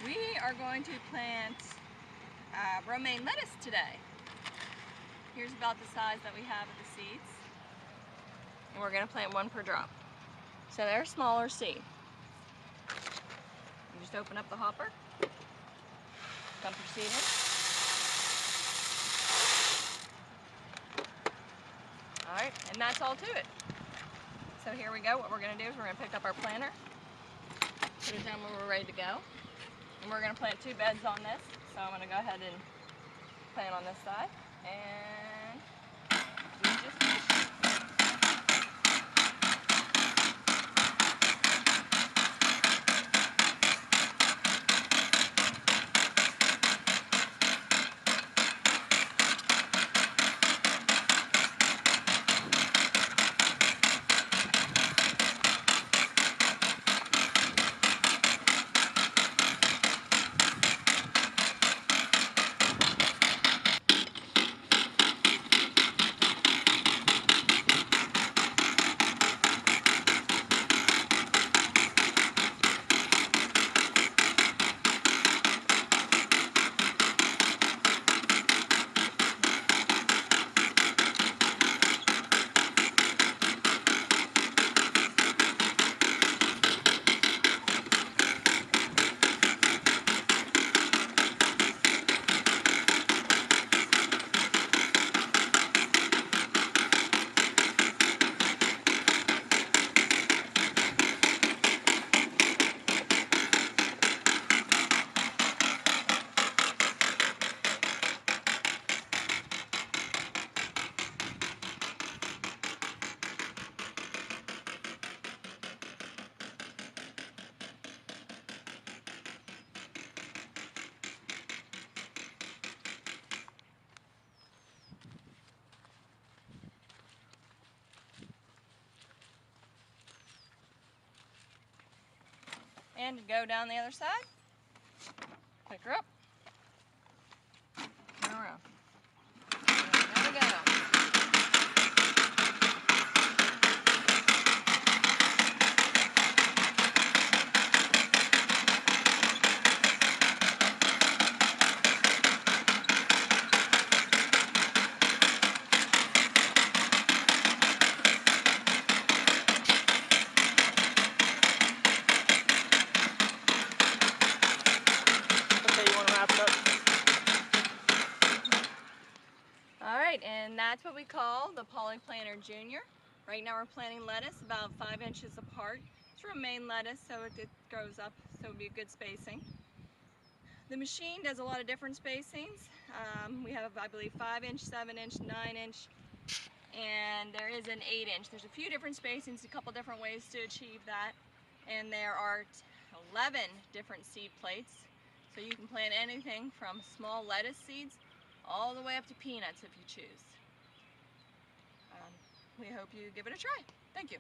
We are going to plant romaine lettuce today. Here's about the size that we have of the seeds. And we're going to plant one per drop. So they're a smaller seed. You just open up the hopper, dump your seed in. Alright, and that's all to it. So here we go. What we're going to do is we're going to pick up our planter, put it down when we're ready to go. And we're going to plant 2 beds on this. So I'm going to go ahead and plant on this side. And we just finished. And go down the other side, pick her up, turn around. There we go. Alright, and that's what we call the Polyplanter Jr. Right now we're planting lettuce about 5 inches apart. It's romaine lettuce, so it grows up, so it'll be a good spacing. The machine does a lot of different spacings. We have, I believe, 5-inch, 7-inch, 9-inch, and there is an 8-inch. There's a few different spacings, a couple different ways to achieve that, and there are 11 different seed plates. So you can plant anything from small lettuce seeds all the way up to peanuts if you choose. We hope you give it a try. Thank you.